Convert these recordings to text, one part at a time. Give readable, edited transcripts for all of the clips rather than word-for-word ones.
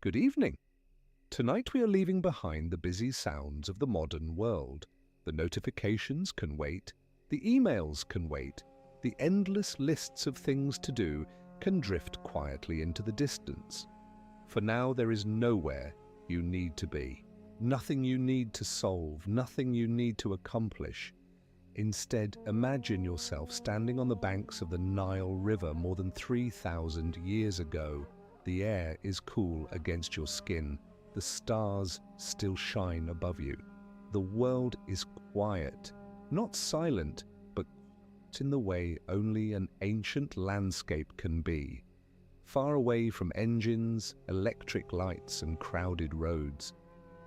Good evening. Tonight we are leaving behind the busy sounds of the modern world. The notifications can wait, the emails can wait, the endless lists of things to do can drift quietly into the distance. For now there is nowhere you need to be, nothing you need to solve, nothing you need to accomplish. Instead, imagine yourself standing on the banks of the Nile River more than 3,000 years ago. The air is cool against your skin. The stars still shine above you. The world is quiet, not silent, but in the way only an ancient landscape can be. Far away from engines, electric lights, and crowded roads.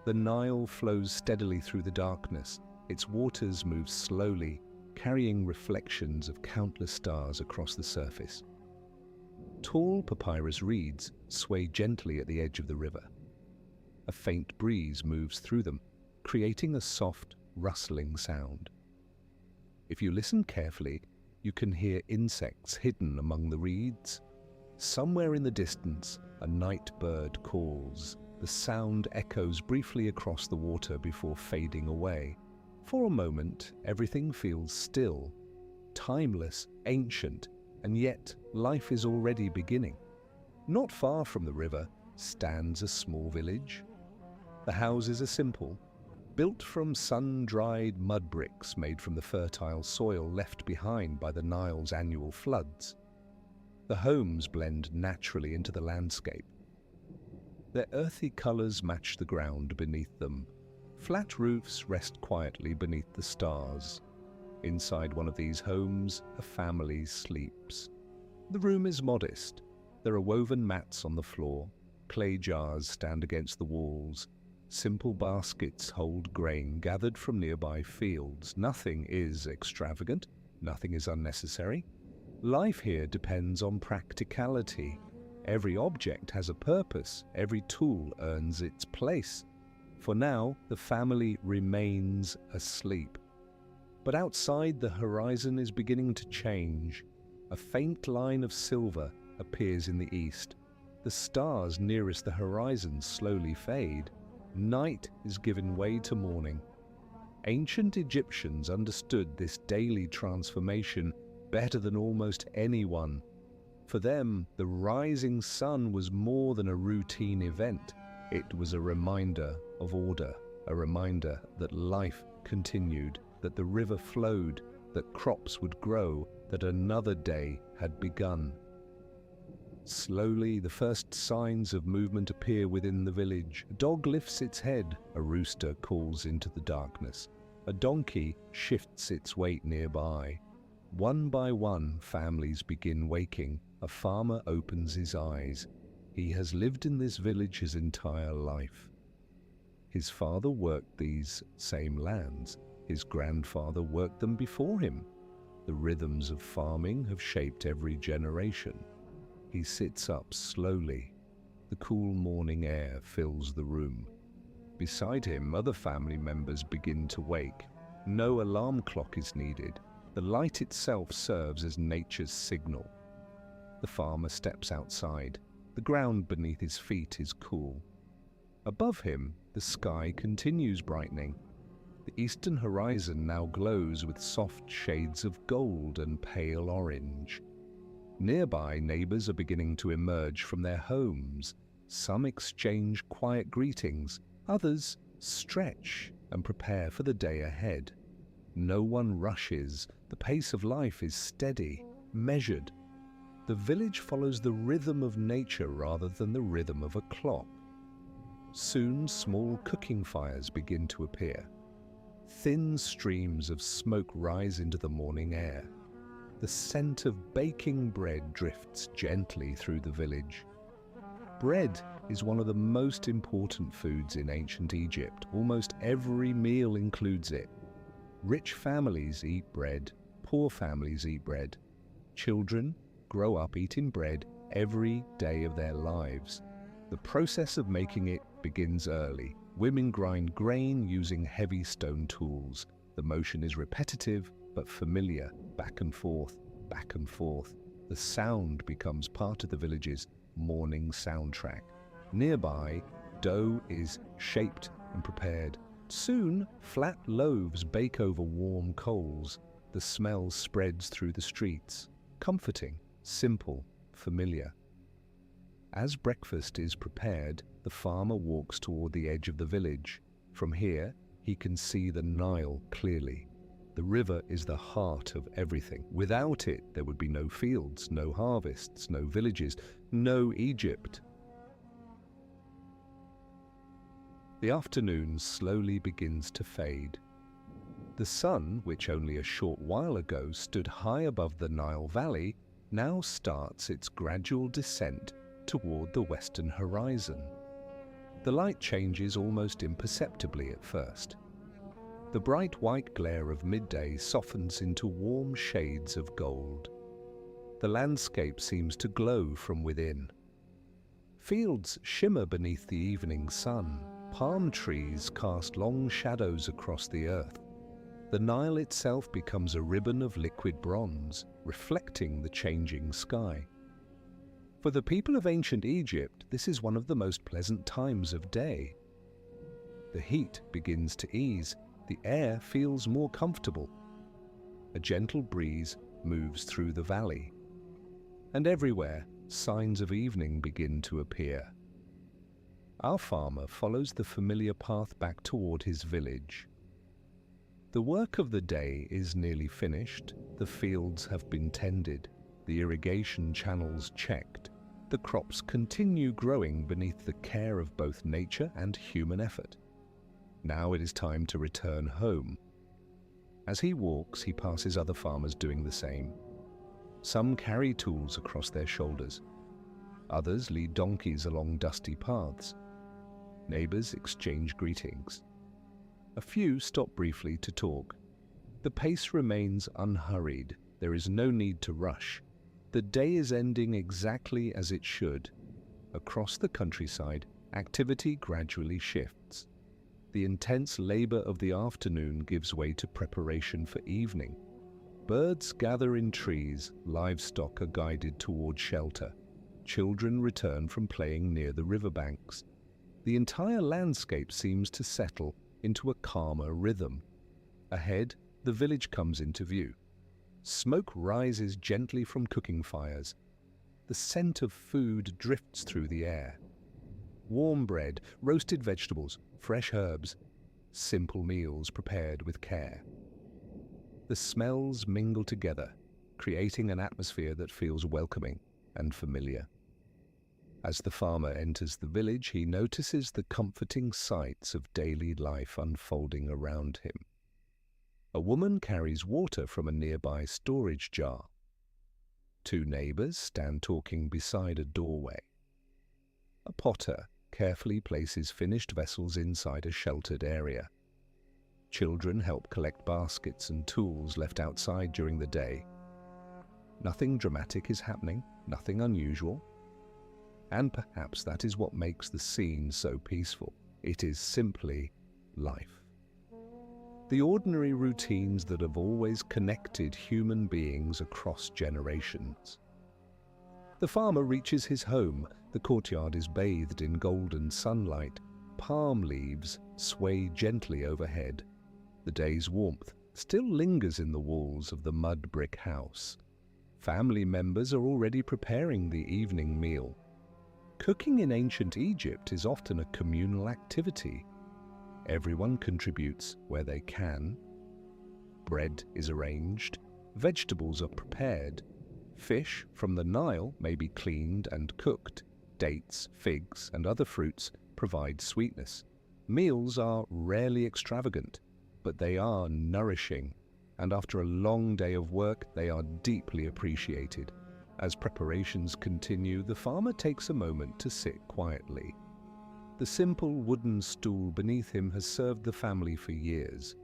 The Nile flows steadily through the darkness. Its waters move slowly, carrying reflections of countless stars across the surface. Tall papyrus reeds sway gently at the edge of the river. A faint breeze moves through them, creating a soft, rustling sound. If you listen carefully, you can hear insects hidden among the reeds. Somewhere in the distance, a night bird calls. The sound echoes briefly across the water before fading away. For a moment, everything feels still, timeless, ancient, and yet life is already beginning. Not far from the river stands a small village. The houses are simple, built from sun-dried mud bricks made from the fertile soil left behind by the Nile's annual floods. The homes blend naturally into the landscape. Their earthy colors match the ground beneath them. Flat roofs rest quietly beneath the stars. Inside one of these homes, a family sleeps. The room is modest. There are woven mats on the floor. Clay jars stand against the walls. Simple baskets hold grain gathered from nearby fields. Nothing is extravagant. Nothing is unnecessary. Life here depends on practicality. Every object has a purpose. Every tool earns its place. For now, the family remains asleep. But outside, the horizon is beginning to change. A faint line of silver appears in the east. The stars nearest the horizon slowly fade. Night is giving way to morning. Ancient Egyptians understood this daily transformation better than almost anyone. For them, the rising sun was more than a routine event. It was a reminder of order, a reminder that life continued, that the river flowed, that crops would grow, that another day had begun. Slowly, the first signs of movement appear within the village. A dog lifts its head. A rooster calls into the darkness. A donkey shifts its weight nearby. One by one, families begin waking. A farmer opens his eyes. He has lived in this village his entire life. His father worked these same lands. His grandfather worked them before him. The rhythms of farming have shaped every generation. He sits up slowly. The cool morning air fills the room. Beside him, other family members begin to wake. No alarm clock is needed. The light itself serves as nature's signal. The farmer steps outside. The ground beneath his feet is cool. Above him, the sky continues brightening. The eastern horizon now glows with soft shades of gold and pale orange. Nearby, neighbors are beginning to emerge from their homes. Some exchange quiet greetings. Others stretch and prepare for the day ahead. No one rushes. The pace of life is steady, measured. The village follows the rhythm of nature rather than the rhythm of a clock. Soon, small cooking fires begin to appear. Thin streams of smoke rise into the morning air. The scent of baking bread drifts gently through the village. Bread is one of the most important foods in ancient Egypt. Almost every meal includes it. Rich families eat bread. Poor families eat bread. Children grow up eating bread every day of their lives. The process of making it begins early. Women grind grain using heavy stone tools. The motion is repetitive but familiar, back and forth, back and forth. The sound becomes part of the village's morning soundtrack. Nearby, dough is shaped and prepared. Soon, flat loaves bake over warm coals. The smell spreads through the streets, comforting, simple, familiar. As breakfast is prepared, the farmer walks toward the edge of the village. From here, he can see the Nile clearly. The river is the heart of everything. Without it, there would be no fields, no harvests, no villages, no Egypt. The afternoon slowly begins to fade. The sun, which only a short while ago stood high above the Nile Valley, now starts its gradual descent toward the western horizon. The light changes almost imperceptibly at first. The bright white glare of midday softens into warm shades of gold. The landscape seems to glow from within. Fields shimmer beneath the evening sun. Palm trees cast long shadows across the earth. The Nile itself becomes a ribbon of liquid bronze, reflecting the changing sky. For the people of ancient Egypt, this is one of the most pleasant times of day. The heat begins to ease. The air feels more comfortable. A gentle breeze moves through the valley. And everywhere, signs of evening begin to appear. Our farmer follows the familiar path back toward his village. The work of the day is nearly finished. The fields have been tended, the irrigation channels checked. The crops continue growing beneath the care of both nature and human effort. Now it is time to return home. As he walks, he passes other farmers doing the same. Some carry tools across their shoulders. Others lead donkeys along dusty paths. Neighbors exchange greetings. A few stop briefly to talk. The pace remains unhurried. There is no need to rush. The day is ending exactly as it should. Across the countryside, activity gradually shifts. The intense labor of the afternoon gives way to preparation for evening. Birds gather in trees, livestock are guided toward shelter. Children return from playing near the riverbanks. The entire landscape seems to settle into a calmer rhythm. Ahead, the village comes into view. Smoke rises gently from cooking fires. The scent of food drifts through the air. Warm bread, roasted vegetables, fresh herbs, simple meals prepared with care. The smells mingle together, creating an atmosphere that feels welcoming and familiar. As the farmer enters the village, he notices the comforting sights of daily life unfolding around him. A woman carries water from a nearby storage jar. Two neighbors stand talking beside a doorway. A potter carefully places finished vessels inside a sheltered area. Children help collect baskets and tools left outside during the day. Nothing dramatic is happening, nothing unusual. And perhaps that is what makes the scene so peaceful. It is simply life. The ordinary routines that have always connected human beings across generations. The farmer reaches his home. The courtyard is bathed in golden sunlight. Palm leaves sway gently overhead. The day's warmth still lingers in the walls of the mud brick house. Family members are already preparing the evening meal. Cooking in ancient Egypt is often a communal activity. Everyone contributes where they can. Bread is arranged. Vegetables are prepared. Fish from the Nile may be cleaned and cooked. Dates, figs, and other fruits provide sweetness. Meals are rarely extravagant, but they are nourishing, and after a long day of work, they are deeply appreciated. As preparations continue, the farmer takes a moment to sit quietly. The simple wooden stool beneath him has served the family for years.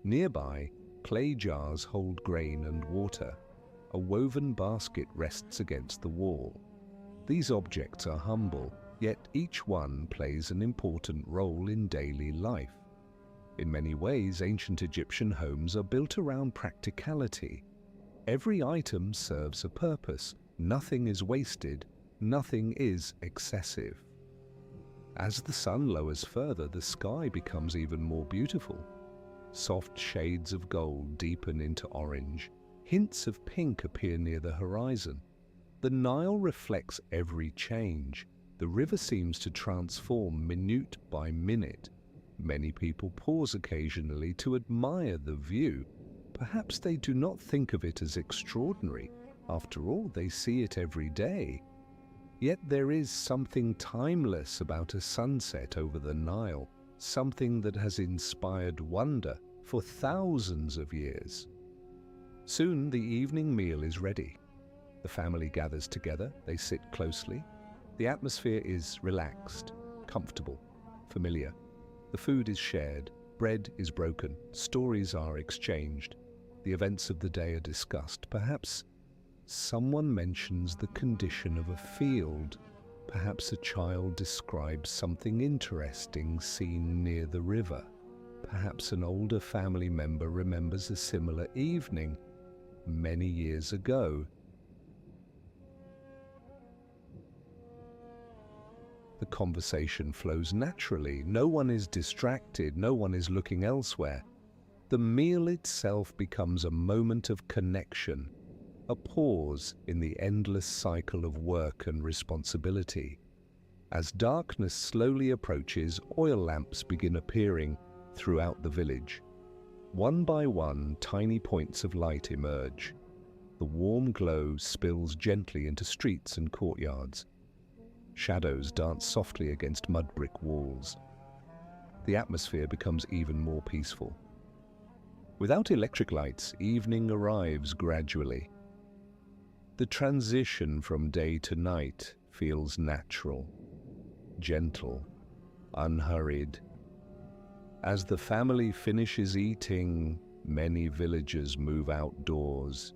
Nearby, clay jars hold grain and water. A woven basket rests against the wall. These objects are humble, yet each one plays an important role in daily life. In many ways, ancient Egyptian homes are built around practicality. Every item serves a purpose. Nothing is wasted. Nothing is excessive. As the sun lowers further, the sky becomes even more beautiful. Soft shades of gold deepen into orange. Hints of pink appear near the horizon. The Nile reflects every change. The river seems to transform minute by minute. Many people pause occasionally to admire the view. Perhaps they do not think of it as extraordinary. After all, they see it every day. Yet there is something timeless about a sunset over the Nile, something that has inspired wonder for thousands of years. Soon the evening meal is ready. The family gathers together, they sit closely. The atmosphere is relaxed, comfortable, familiar. The food is shared, bread is broken, stories are exchanged. The events of the day are discussed. Perhaps someone mentions the condition of a field. Perhaps a child describes something interesting seen near the river. Perhaps an older family member remembers a similar evening many years ago. The conversation flows naturally. No one is distracted. No one is looking elsewhere. The meal itself becomes a moment of connection, a pause in the endless cycle of work and responsibility. As darkness slowly approaches, oil lamps begin appearing throughout the village. One by one, tiny points of light emerge. The warm glow spills gently into streets and courtyards. Shadows dance softly against mud brick walls. The atmosphere becomes even more peaceful. Without electric lights, evening arrives gradually. The transition from day to night feels natural, gentle, unhurried. As the family finishes eating, many villagers move outdoors.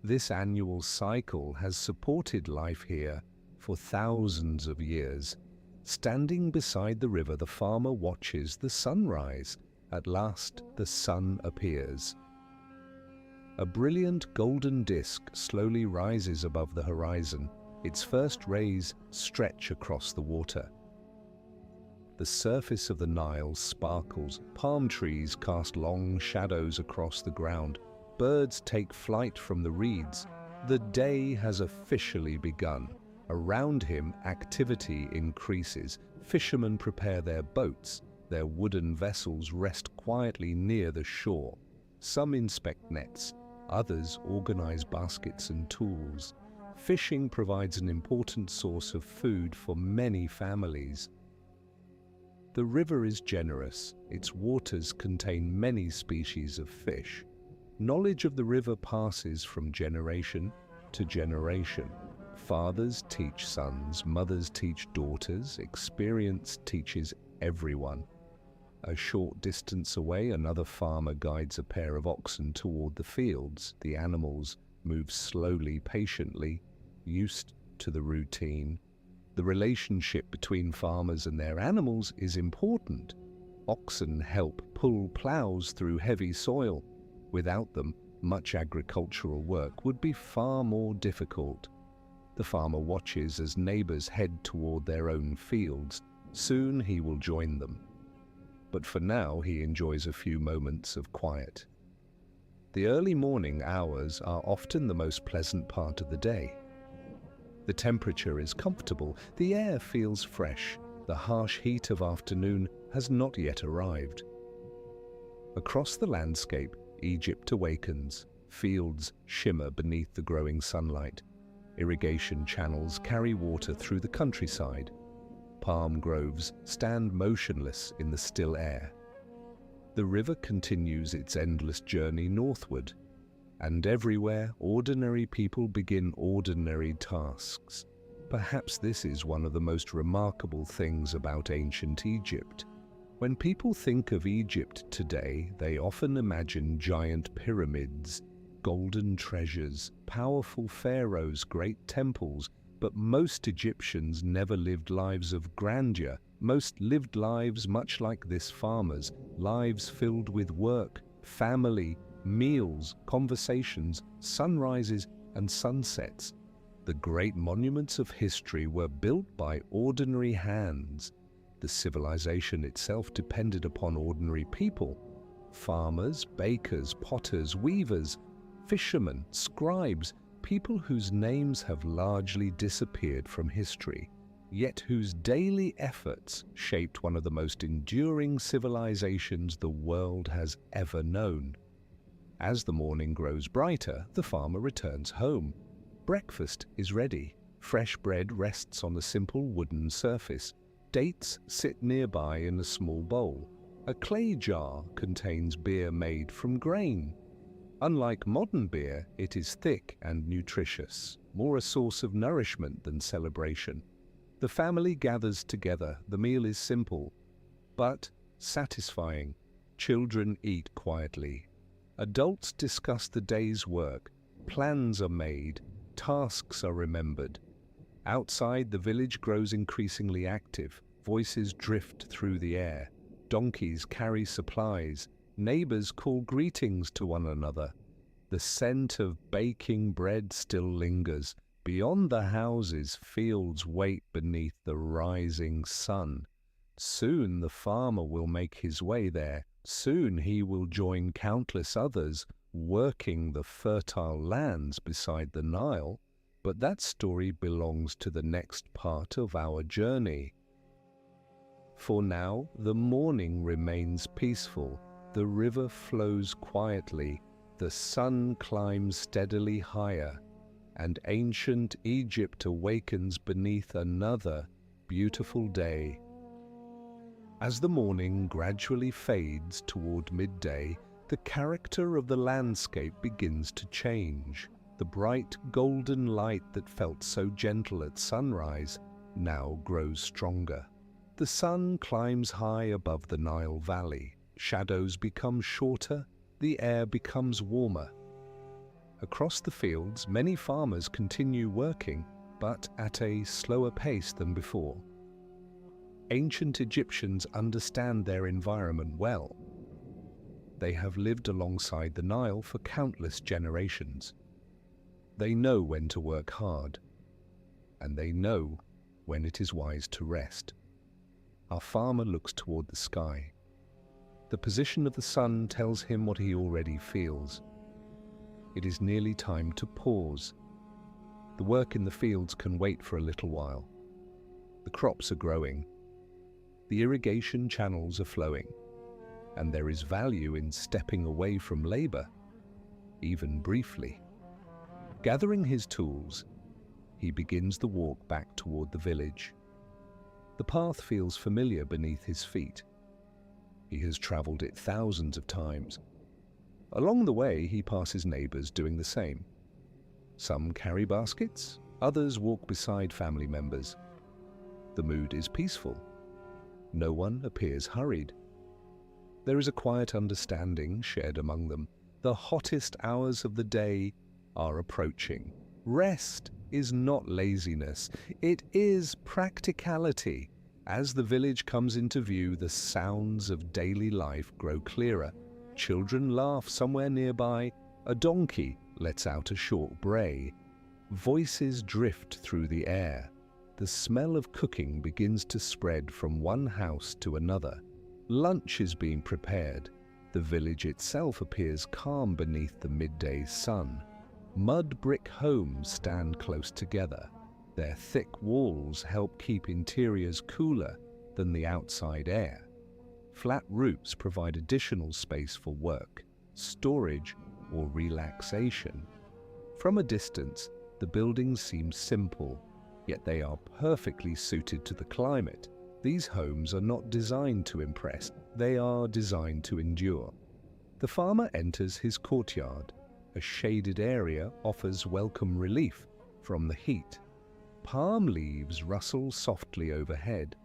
This annual cycle has supported life here for thousands of years. Standing beside the river, the farmer watches the sunrise. At last, the sun appears. A brilliant golden disk slowly rises above the horizon. Its first rays stretch across the water. The surface of the Nile sparkles. Palm trees cast long shadows across the ground. Birds take flight from the reeds. The day has officially begun. Around him, activity increases. Fishermen prepare their boats. Their wooden vessels rest quietly near the shore. Some inspect nets. Others organize baskets and tools. Fishing provides an important source of food for many families. The river is generous. Its waters contain many species of fish. Knowledge of the river passes from generation to generation. Fathers teach sons, mothers teach daughters, experience teaches everyone. A short distance away, another farmer guides a pair of oxen toward the fields. The animals move slowly, patiently, used to the routine. The relationship between farmers and their animals is important. Oxen help pull plows through heavy soil. Without them, much agricultural work would be far more difficult. The farmer watches as neighbors head toward their own fields. Soon he will join them. But for now, he enjoys a few moments of quiet. The early morning hours are often the most pleasant part of the day. The temperature is comfortable, the air feels fresh, the harsh heat of afternoon has not yet arrived. Across the landscape, Egypt awakens. Fields shimmer beneath the growing sunlight. Irrigation channels carry water through the countryside. Palm groves stand motionless in the still air. The river continues its endless journey northward, and everywhere ordinary people begin ordinary tasks. Perhaps this is one of the most remarkable things about ancient Egypt. When people think of Egypt today, they often imagine giant pyramids, golden treasures, powerful pharaohs, great temples, but most Egyptians never lived lives of grandeur. Most lived lives much like this farmer's, lives filled with work, family, meals, conversations, sunrises and sunsets. The great monuments of history were built by ordinary hands. The civilization itself depended upon ordinary people: farmers, bakers, potters, weavers, fishermen, scribes, people whose names have largely disappeared from history, yet whose daily efforts shaped one of the most enduring civilizations the world has ever known. As the morning grows brighter, the farmer returns home. Breakfast is ready. Fresh bread rests on a simple wooden surface. Dates sit nearby in a small bowl. A clay jar contains beer made from grain. Unlike modern beer, it is thick and nutritious, more a source of nourishment than celebration. The family gathers together. The meal is simple, but satisfying. Children eat quietly. Adults discuss the day's work. Plans are made. Tasks are remembered. Outside, the village grows increasingly active. Voices drift through the air. Donkeys carry supplies. Neighbors call greetings to one another. The scent of baking bread still lingers. Beyond the houses, fields wait beneath the rising sun. Soon the farmer will make his way there. Soon he will join countless others working the fertile lands beside the Nile. But that story belongs to the next part of our journey. For now, the morning remains peaceful. The river flows quietly. The sun climbs steadily higher, and ancient Egypt awakens beneath another beautiful day. As the morning gradually fades toward midday, the character of the landscape begins to change. The bright golden light that felt so gentle at sunrise now grows stronger. The sun climbs high above the Nile Valley. Shadows become shorter. The air becomes warmer. Across the fields, many farmers continue working, but at a slower pace than before. Ancient Egyptians understand their environment well. They have lived alongside the Nile for countless generations. They know when to work hard, and they know when it is wise to rest. Our farmer looks toward the sky. The position of the sun tells him what he already feels. It is nearly time to pause. The work in the fields can wait for a little while. The crops are growing. The irrigation channels are flowing. And there is value in stepping away from labor, even briefly. Gathering his tools, he begins the walk back toward the village. The path feels familiar beneath his feet. He has traveled it thousands of times. Along the way, he passes neighbors doing the same. Some carry baskets, others walk beside family members. The mood is peaceful. No one appears hurried. There is a quiet understanding shared among them. The hottest hours of the day are approaching. Rest is not laziness, it is practicality. As the village comes into view, the sounds of daily life grow clearer. Children laugh somewhere nearby. A donkey lets out a short bray. Voices drift through the air. The smell of cooking begins to spread from one house to another. Lunch is being prepared. The village itself appears calm beneath the midday sun. Mud brick homes stand close together. Their thick walls help keep interiors cooler than the outside air. Flat roofs provide additional space for work, storage, or relaxation. From a distance, the buildings seem simple, yet they are perfectly suited to the climate. These homes are not designed to impress, they are designed to endure. The farmer enters his courtyard. A shaded area offers welcome relief from the heat. Palm leaves rustle softly overhead.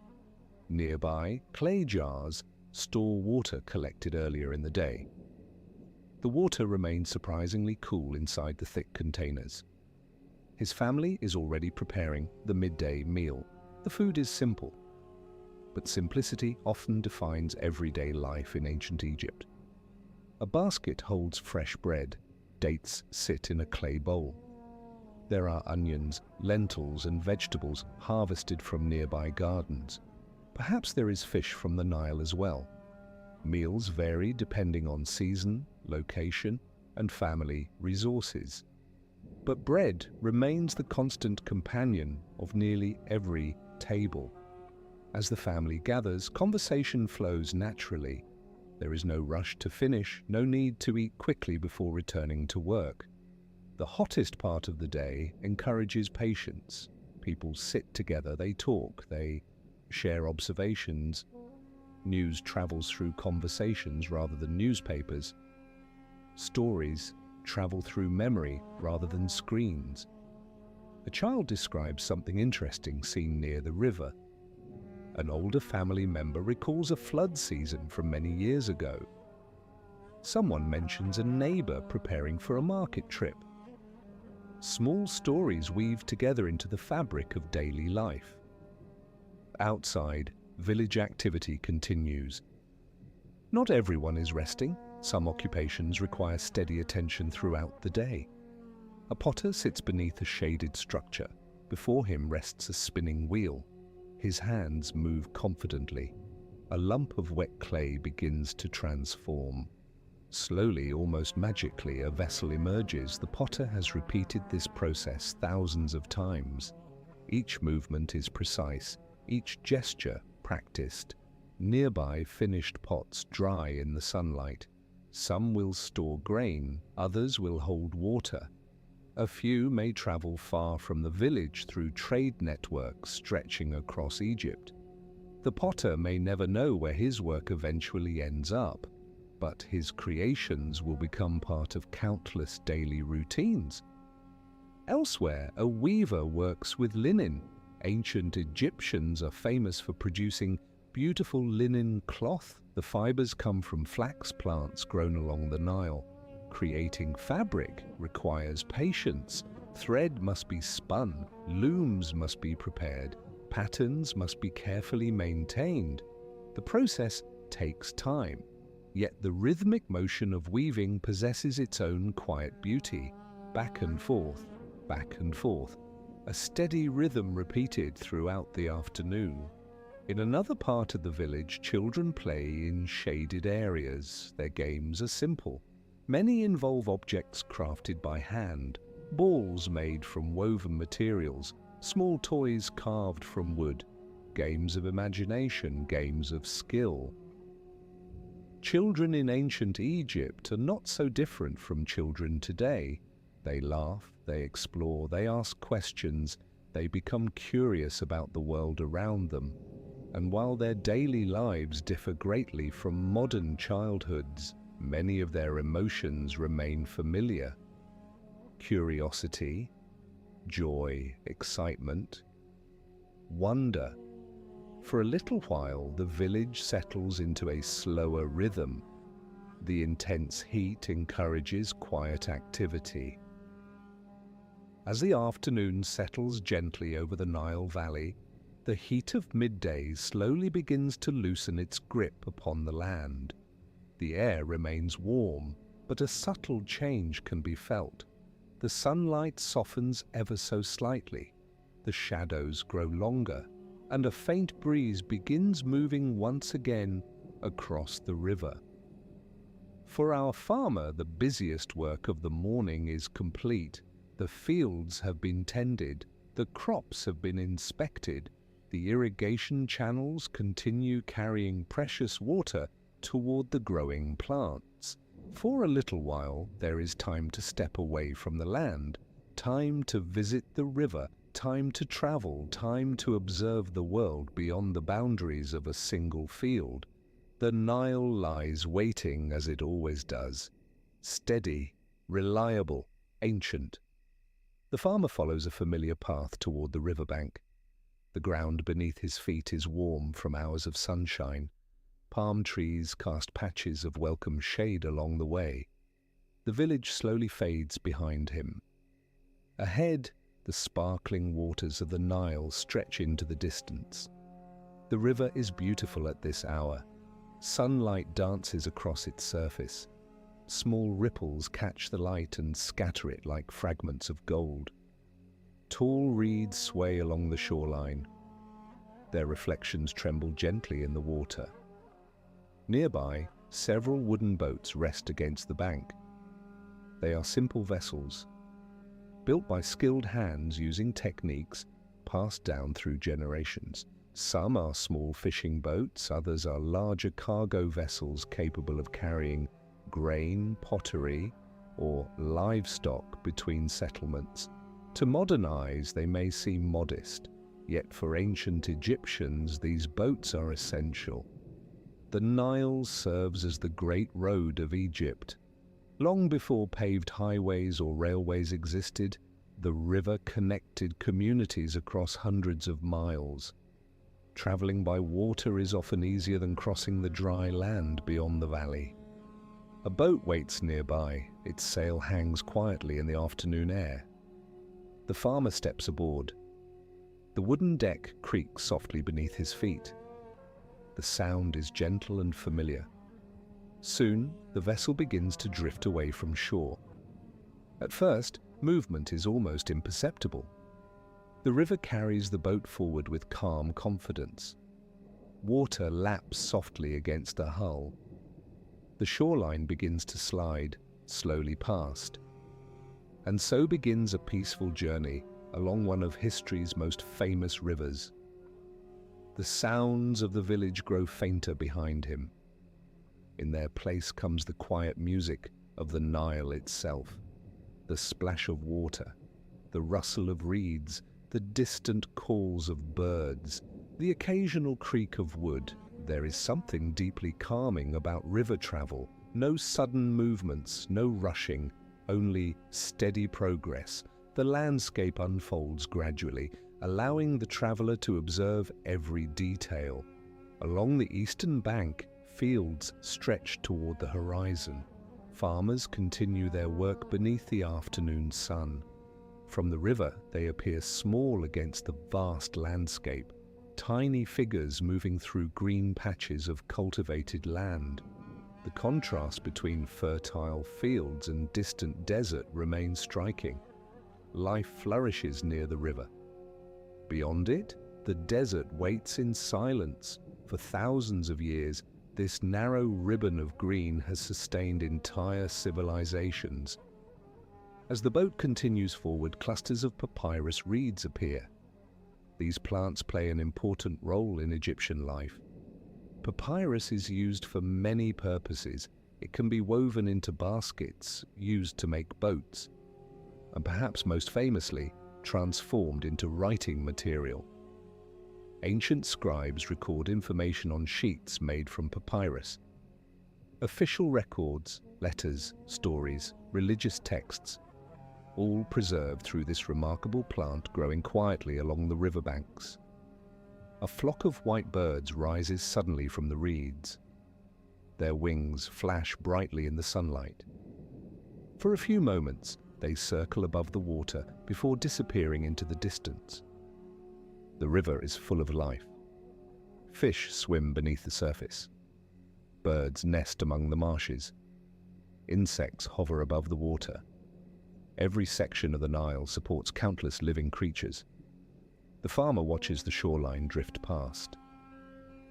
Nearby, clay jars store water collected earlier in the day. The water remains surprisingly cool inside the thick containers. His family is already preparing the midday meal. The food is simple, but simplicity often defines everyday life in ancient Egypt. A basket holds fresh bread. Dates sit in a clay bowl. There are onions, lentils, and vegetables harvested from nearby gardens. Perhaps there is fish from the Nile as well. Meals vary depending on season, location, and family resources. But bread remains the constant companion of nearly every table. As the family gathers, conversation flows naturally. There is no rush to finish, no need to eat quickly before returning to work. The hottest part of the day encourages patience. People sit together, they talk, they share observations. News travels through conversations rather than newspapers. Stories travel through memory rather than screens. A child describes something interesting seen near the river. An older family member recalls a flood season from many years ago. Someone mentions a neighbor preparing for a market trip. Small stories weave together into the fabric of daily life. Outside, village activity continues. Not everyone is resting. Some occupations require steady attention throughout the day. A potter sits beneath a shaded structure. Before him rests a spinning wheel. His hands move confidently. A lump of wet clay begins to transform. Slowly, almost magically, a vessel emerges. The potter has repeated this process thousands of times. Each movement is precise, each gesture practiced. Nearby, finished pots dry in the sunlight. Some will store grain, others will hold water. A few may travel far from the village through trade networks stretching across Egypt. The potter may never know where his work eventually ends up, but his creations will become part of countless daily routines. Elsewhere, a weaver works with linen. Ancient Egyptians are famous for producing beautiful linen cloth. The fibers come from flax plants grown along the Nile. Creating fabric requires patience. Thread must be spun, looms must be prepared, patterns must be carefully maintained. The process takes time. Yet the rhythmic motion of weaving possesses its own quiet beauty. Back and forth, a steady rhythm repeated throughout the afternoon. In another part of the village, children play in shaded areas. Their games are simple. Many involve objects crafted by hand, balls made from woven materials, small toys carved from wood, games of imagination, games of skill. Children in ancient Egypt are not so different from children today. They laugh, they explore, they ask questions, they become curious about the world around them. And while their daily lives differ greatly from modern childhoods, many of their emotions remain familiar. Curiosity, joy, excitement, wonder. For a little while, the village settles into a slower rhythm. The intense heat encourages quiet activity. As the afternoon settles gently over the Nile Valley, the heat of midday slowly begins to loosen its grip upon the land. The air remains warm, but a subtle change can be felt. The sunlight softens ever so slightly. The shadows grow longer, and a faint breeze begins moving once again across the river. For our farmer, the busiest work of the morning is complete. The fields have been tended, the crops have been inspected, the irrigation channels continue carrying precious water toward the growing plants. For a little while, there is time to step away from the land, time to visit the river, time to travel, time to observe the world beyond the boundaries of a single field. The Nile lies waiting as it always does, steady, reliable, ancient. The farmer follows a familiar path toward the riverbank. The ground beneath his feet is warm from hours of sunshine. Palm trees cast patches of welcome shade along the way. The village slowly fades behind him. Ahead, the sparkling waters of the Nile stretch into the distance. The river is beautiful at this hour. Sunlight dances across its surface. Small ripples catch the light and scatter it like fragments of gold. Tall reeds sway along the shoreline. Their reflections tremble gently in the water. Nearby, several wooden boats rest against the bank. They are simple vessels, built by skilled hands using techniques passed down through generations. Some are small fishing boats, others are larger cargo vessels capable of carrying grain, pottery, or livestock between settlements. To modern eyes, they may seem modest, yet for ancient Egyptians, these boats are essential. The Nile serves as the great road of Egypt. Long before paved highways or railways existed, the river connected communities across hundreds of miles. Traveling by water is often easier than crossing the dry land beyond the valley. A boat waits nearby. Its sail hangs quietly in the afternoon air. The farmer steps aboard. The wooden deck creaks softly beneath his feet. The sound is gentle and familiar. Soon, the vessel begins to drift away from shore. At first, movement is almost imperceptible. The river carries the boat forward with calm confidence. Water laps softly against the hull. The shoreline begins to slide, slowly past. And so begins a peaceful journey along one of history's most famous rivers. The sounds of the village grow fainter behind him. In their place comes the quiet music of the Nile itself, the splash of water, the rustle of reeds, the distant calls of birds, the occasional creak of wood. There is something deeply calming about river travel. No sudden movements, no rushing, only steady progress. The landscape unfolds gradually, allowing the traveler to observe every detail. Along the eastern bank, fields stretch toward the horizon. Farmers continue their work beneath the afternoon sun. From the river, they appear small against the vast landscape, tiny figures moving through green patches of cultivated land. The contrast between fertile fields and distant desert remains striking. Life flourishes near the river. Beyond it, the desert waits in silence. For thousands of years, this narrow ribbon of green has sustained entire civilizations. As the boat continues forward, clusters of papyrus reeds appear. These plants play an important role in Egyptian life. Papyrus is used for many purposes. It can be woven into baskets, used to make boats, and perhaps most famously, transformed into writing material. Ancient scribes record information on sheets made from papyrus. Official records, letters, stories, religious texts, all preserved through this remarkable plant growing quietly along the riverbanks. A flock of white birds rises suddenly from the reeds. Their wings flash brightly in the sunlight. For a few moments, they circle above the water before disappearing into the distance. The river is full of life. Fish swim beneath the surface. Birds nest among the marshes. Insects hover above the water. Every section of the Nile supports countless living creatures. The farmer watches the shoreline drift past.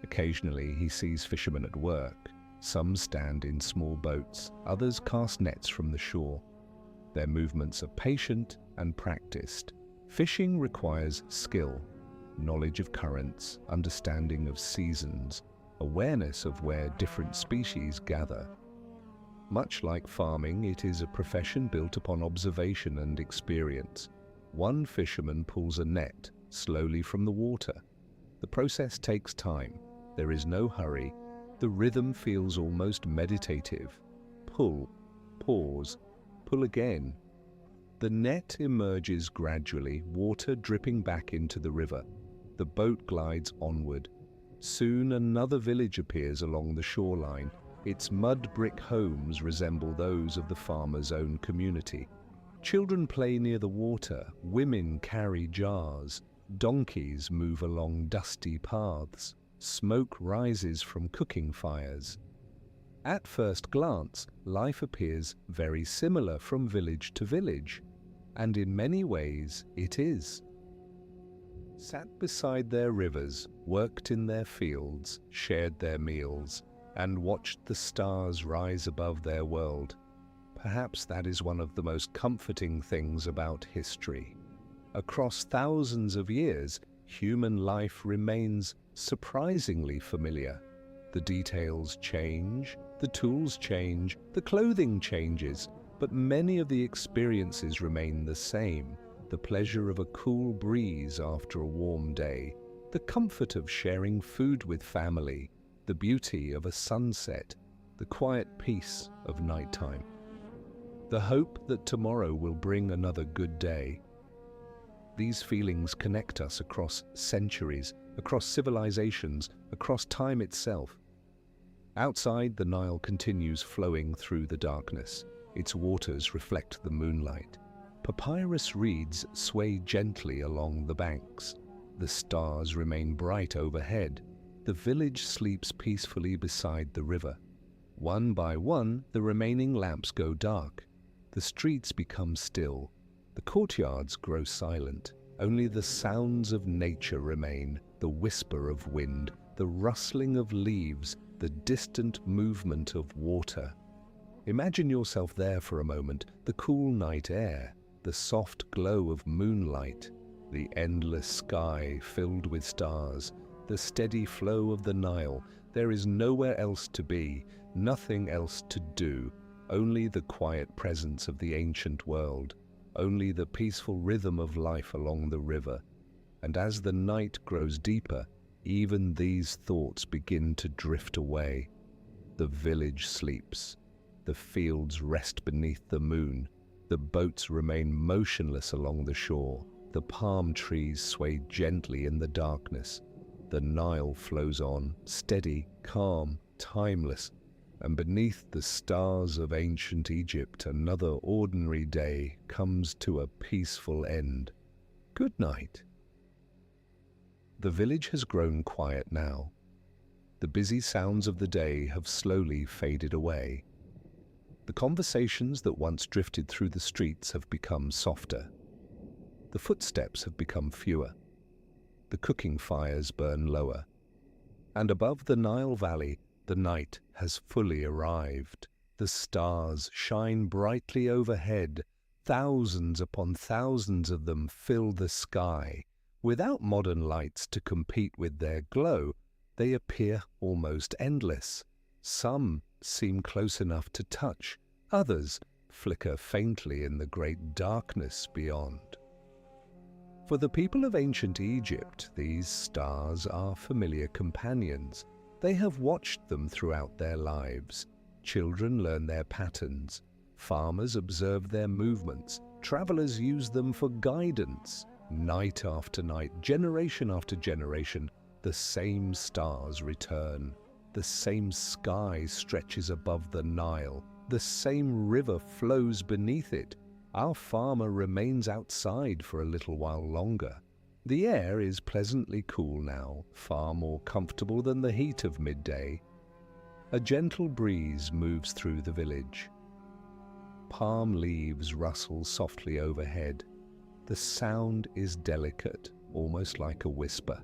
Occasionally, he sees fishermen at work. Some stand in small boats, others cast nets from the shore. Their movements are patient and practiced. Fishing requires skill, knowledge of currents, understanding of seasons, awareness of where different species gather. Much like farming, it is a profession built upon observation and experience. One fisherman pulls a net slowly from the water. The process takes time. There is no hurry. The rhythm feels almost meditative. Pull, pause, pull again. The net emerges gradually, water dripping back into the river. The boat glides onward. Soon another village appears along the shoreline. Its mud brick homes resemble those of the farmer's own community. Children play near the water, women carry jars, donkeys move along dusty paths, smoke rises from cooking fires. At first glance, life appears very similar from village to village. and in many ways it is. Sat beside their rivers, worked in their fields, shared their meals, and watched the stars rise above their world. Perhaps that is one of the most comforting things about history. Across thousands of years, human life remains surprisingly familiar. The details change, the tools change, the clothing changes, but many of the experiences remain the same. The pleasure of a cool breeze after a warm day, the comfort of sharing food with family, the beauty of a sunset, the quiet peace of nighttime. The hope that tomorrow will bring another good day. These feelings connect us across centuries, across civilizations, across time itself. Outside, the Nile continues flowing through the darkness. Its waters reflect the moonlight. Papyrus reeds sway gently along the banks. The stars remain bright overhead. The village sleeps peacefully beside the river. One by one, the remaining lamps go dark. The streets become still. The courtyards grow silent. Only the sounds of nature remain, the whisper of wind, the rustling of leaves, the distant movement of water. Imagine yourself there for a moment, the cool night air, the soft glow of moonlight, the endless sky filled with stars, the steady flow of the Nile. There is nowhere else to be, nothing else to do, only the quiet presence of the ancient world, only the peaceful rhythm of life along the river. And as the night grows deeper, even these thoughts begin to drift away. The village sleeps. The fields rest beneath the moon. The boats remain motionless along the shore. The palm trees sway gently in the darkness. The Nile flows on, steady, calm, timeless, and beneath the stars of ancient Egypt, another ordinary day comes to a peaceful end. Good night. The village has grown quiet now. The busy sounds of the day have slowly faded away. The conversations that once drifted through the streets have become softer. The footsteps have become fewer. The cooking fires burn lower. And above the Nile Valley, the night has fully arrived. The stars shine brightly overhead. Thousands upon thousands of them fill the sky. Without modern lights to compete with their glow, they appear almost endless. Some seem close enough to touch. Others flicker faintly in the great darkness beyond. For the people of ancient Egypt, these stars are familiar companions. They have watched them throughout their lives. Children learn their patterns. Farmers observe their movements. Travelers use them for guidance. Night after night, generation after generation, the same stars return. The same sky stretches above the Nile. The same river flows beneath it. Our farmer remains outside for a little while longer. The air is pleasantly cool now, far more comfortable than the heat of midday. A gentle breeze moves through the village. Palm leaves rustle softly overhead. The sound is delicate, almost like a whisper.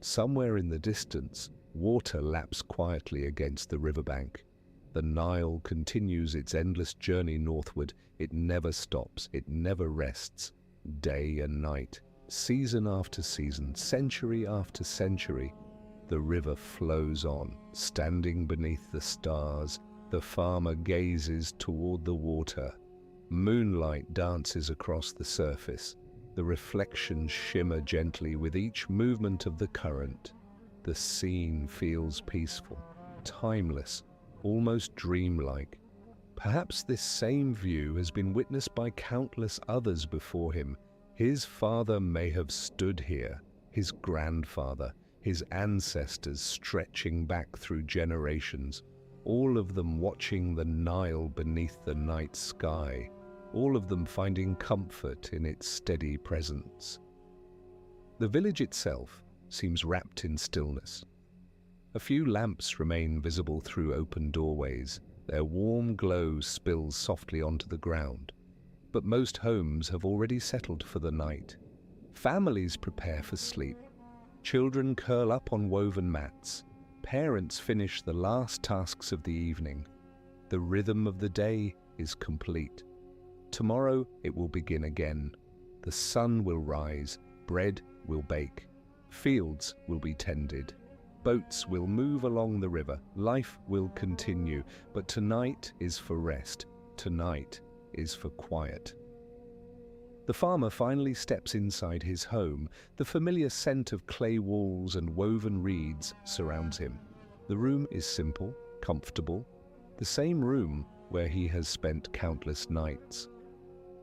Somewhere in the distance, water laps quietly against the riverbank. The Nile continues its endless journey northward. It never stops, it never rests. Day and night, season after season, century after century, the river flows on. Standing beneath the stars, the farmer gazes toward the water. Moonlight dances across the surface. The reflections shimmer gently with each movement of the current. The scene feels peaceful, timeless, almost dreamlike. Perhaps this same view has been witnessed by countless others before him. His father may have stood here, his grandfather, his ancestors stretching back through generations, all of them watching the Nile beneath the night sky, all of them finding comfort in its steady presence. The village itself seems wrapped in stillness. A few lamps remain visible through open doorways. Their warm glow spills softly onto the ground. but most homes have already settled for the night. Families prepare for sleep. Children curl up on woven mats. Parents finish the last tasks of the evening. The rhythm of the day is complete. Tomorrow it will begin again. The sun will rise, bread will bake, fields will be tended, boats will move along the river, life will continue, but tonight is for rest, tonight is for quiet. The farmer finally steps inside his home. The familiar scent of clay walls and woven reeds surrounds him. The room is simple, comfortable, the same room where he has spent countless nights.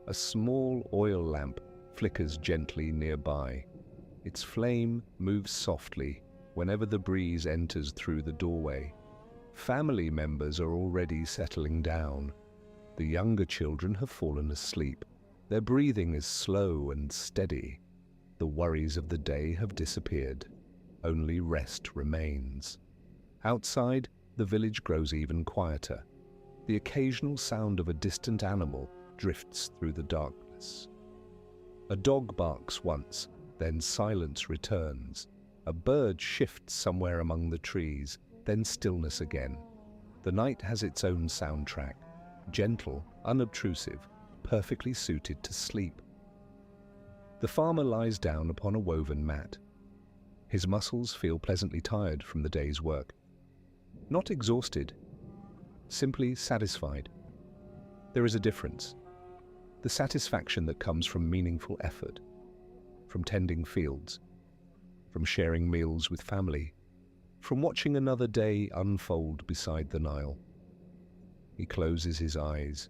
A small oil lamp flickers gently nearby. Its flame moves softly whenever the breeze enters through the doorway. Family members are already settling down. The younger children have fallen asleep. Their breathing is slow and steady. The worries of the day have disappeared. Only rest remains. Outside, the village grows even quieter. The occasional sound of a distant animal drifts through the darkness. A dog barks once, then silence returns. A bird shifts somewhere among the trees, then stillness again. The night has its own soundtrack, gentle, unobtrusive, perfectly suited to sleep. The farmer lies down upon a woven mat. His muscles feel pleasantly tired from the day's work. Not exhausted, simply satisfied. There is a difference. The satisfaction that comes from meaningful effort, from tending fields, from sharing meals with family, from watching another day unfold beside the Nile. He closes his eyes,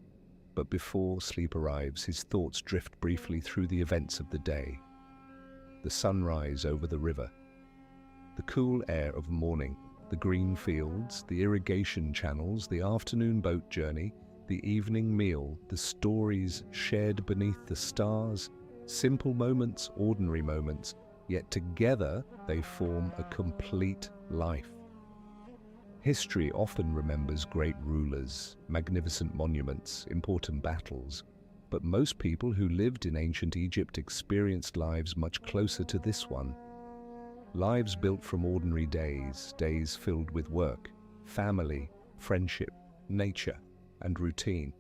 but before sleep arrives, his thoughts drift briefly through the events of the day. The sunrise over the river, the cool air of morning, the green fields, the irrigation channels, the afternoon boat journey, the evening meal, the stories shared beneath the stars, simple moments, ordinary moments, yet together they form a complete life. History often remembers great rulers, magnificent monuments, important battles, but most people who lived in ancient Egypt experienced lives much closer to this one. Lives built from ordinary days, days filled with work, family, friendship, nature, and routine.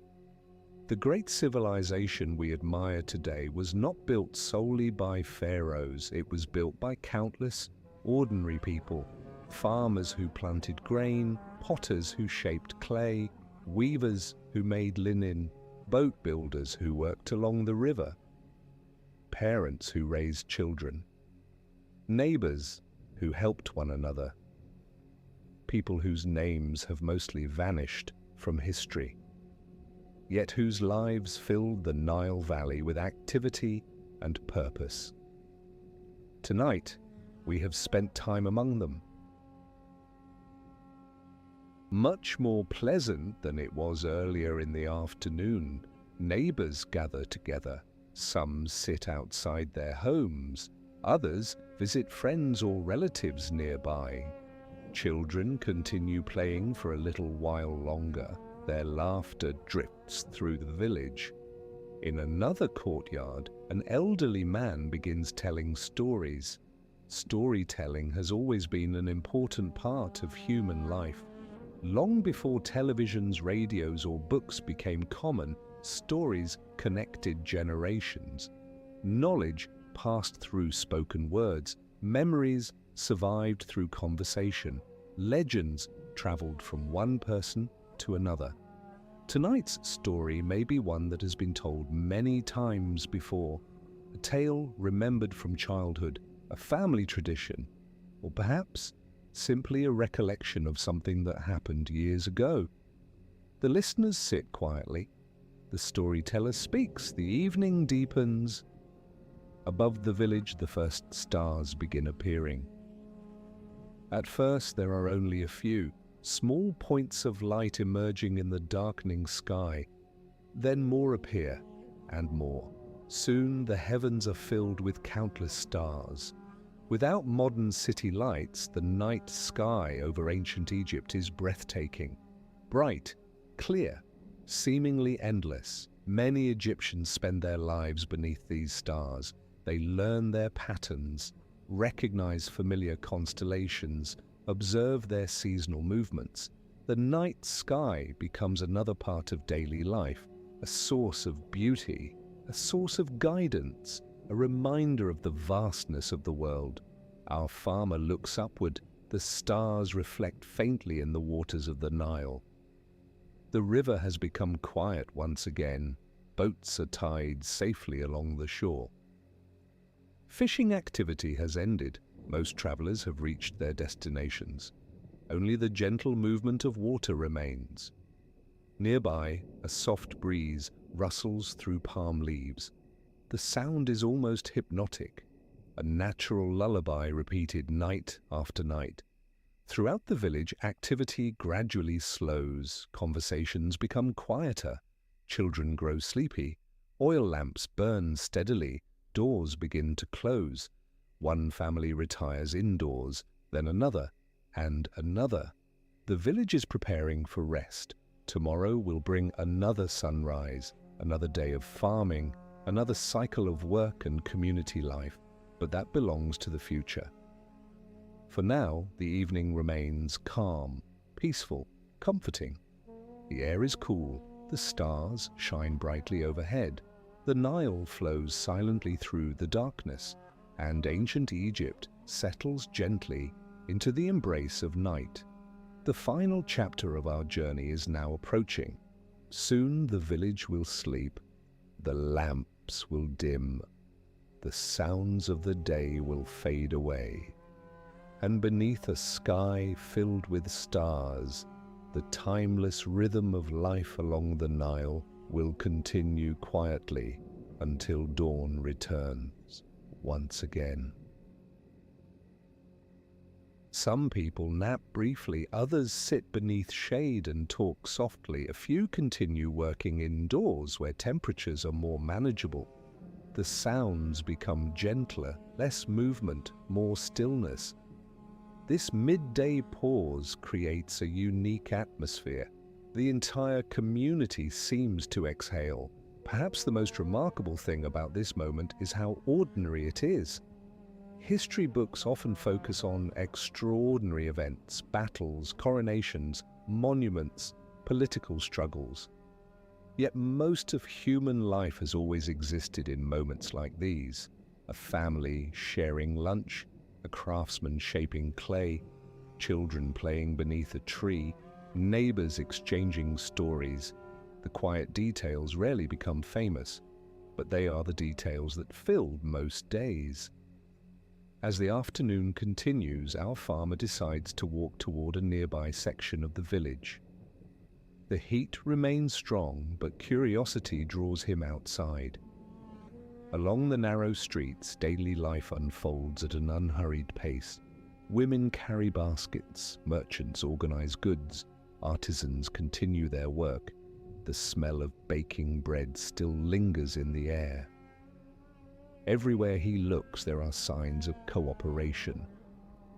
The great civilization we admire today was not built solely by pharaohs. It was built by countless ordinary people. Farmers who planted grain, potters who shaped clay, weavers who made linen, boat builders who worked along the river, parents who raised children, neighbors who helped one another, people whose names have mostly vanished from history, yet whose lives filled the Nile Valley with activity and purpose. Tonight, we have spent time among them. Much more pleasant than it was earlier in the afternoon. Neighbors gather together. Some sit outside their homes. Others visit friends or relatives nearby. Children continue playing for a little while longer. Their laughter drifts through the village. In another courtyard, an elderly man begins telling stories. Storytelling has always been an important part of human life. Long before televisions, radios, or books became common, stories connected generations. Knowledge passed through spoken words. Memories survived through conversation. Legends traveled from one person to another. Tonight's story may be one that has been told many times before, a tale remembered from childhood, a family tradition, or perhaps simply a recollection of something that happened years ago. The listeners sit quietly. The storyteller speaks. The evening deepens. Above the village, the first stars begin appearing. At first, there are only a few, small points of light emerging in the darkening sky. Then more appear, and more. Soon the heavens are filled with countless stars. Without modern city lights, the night sky over ancient Egypt is breathtaking. Bright, clear, seemingly endless. Many Egyptians spend their lives beneath these stars. They learn their patterns, recognize familiar constellations, observe their seasonal movements. The night sky becomes another part of daily life, a source of beauty, a source of guidance, a reminder of the vastness of the world. Our farmer looks upward. The stars reflect faintly in the waters of the Nile. The river has become quiet once again. Boats are tied safely along the shore. Fishing activity has ended. Most travelers have reached their destinations. Only the gentle movement of water remains. Nearby, a soft breeze rustles through palm leaves. The sound is almost hypnotic, a natural lullaby repeated night after night. Throughout the village, activity gradually slows, conversations become quieter, children grow sleepy, oil lamps burn steadily, doors begin to close. One family retires indoors, then another, and another. The village is preparing for rest. Tomorrow will bring another sunrise, another day of farming, another cycle of work and community life, but that belongs to the future. For now, the evening remains calm, peaceful, comforting. The air is cool, the stars shine brightly overhead, the Nile flows silently through the darkness, and ancient Egypt settles gently into the embrace of night. The final chapter of our journey is now approaching. Soon the village will sleep, the lamps will dim, the sounds of the day will fade away. And beneath a sky filled with stars, the timeless rhythm of life along the Nile will continue quietly until dawn returns once again. Some people nap briefly, others sit beneath shade and talk softly. A few continue working indoors where temperatures are more manageable. The sounds become gentler, less movement, more stillness. This midday pause creates a unique atmosphere. The entire community seems to exhale. Perhaps the most remarkable thing about this moment is how ordinary it is. History books often focus on extraordinary events, battles, coronations, monuments, political struggles. Yet most of human life has always existed in moments like these. A family sharing lunch, a craftsman shaping clay, children playing beneath a tree, neighbors exchanging stories. The quiet details rarely become famous, but they are the details that filled most days. As the afternoon continues, our farmer decides to walk toward a nearby section of the village. The heat remains strong, but curiosity draws him outside. Along the narrow streets, daily life unfolds at an unhurried pace. Women carry baskets, merchants organize goods, artisans continue their work. The smell of baking bread still lingers in the air. Everywhere he looks, there are signs of cooperation.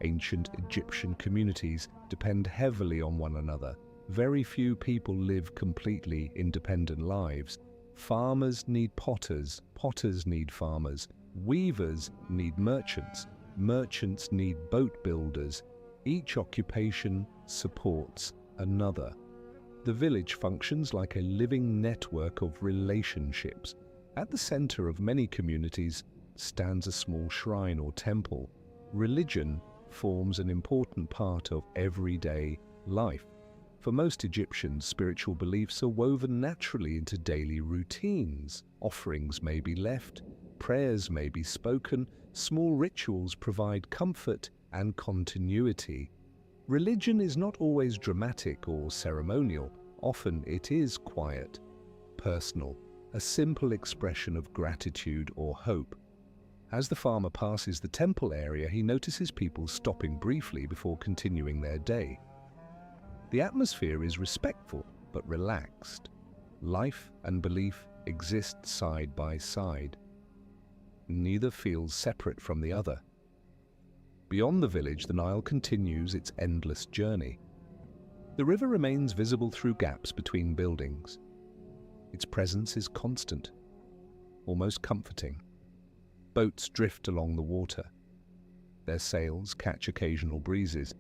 Ancient Egyptian communities depend heavily on one another. Very few people live completely independent lives. Farmers need potters, potters need farmers, weavers need merchants, merchants need boat builders. Each occupation supports another. The village functions like a living network of relationships. At the center of many communities stands a small shrine or temple. Religion forms an important part of everyday life. For most Egyptians, spiritual beliefs are woven naturally into daily routines. Offerings may be left, prayers may be spoken, small rituals provide comfort and continuity. Religion is not always dramatic or ceremonial. Often it is quiet, personal, a simple expression of gratitude or hope. As the farmer passes the temple area, he notices people stopping briefly before continuing their day. The atmosphere is respectful but relaxed. Life and belief exist side by side. Neither feels separate from the other. Beyond the village, the Nile continues its endless journey. The river remains visible through gaps between buildings. Its presence is constant, almost comforting. Boats drift along the water. Their sails catch occasional breezes.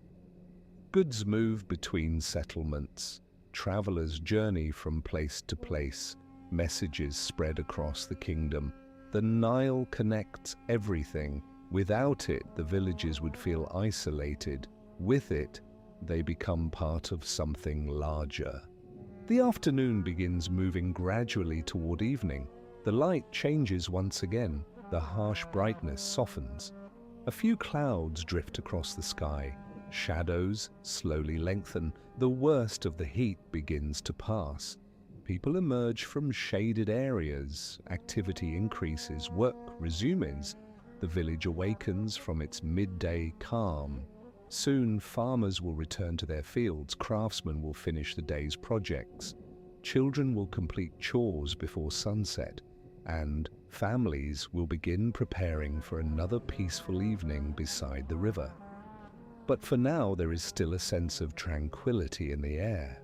Goods move between settlements. Travelers journey from place to place. Messages spread across the kingdom. The Nile connects everything. Without it, the villages would feel isolated. With it, they become part of something larger. The afternoon begins moving gradually toward evening. The light changes once again. The harsh brightness softens. A few clouds drift across the sky. Shadows slowly lengthen. The worst of the heat begins to pass. People emerge from shaded areas. Activity increases. Work resumes. The village awakens from its midday calm. Soon, farmers will return to their fields. Craftsmen will finish the day's projects. Children will complete chores before sunset. And families will begin preparing for another peaceful evening beside the river. But for now, there is still a sense of tranquility in the air.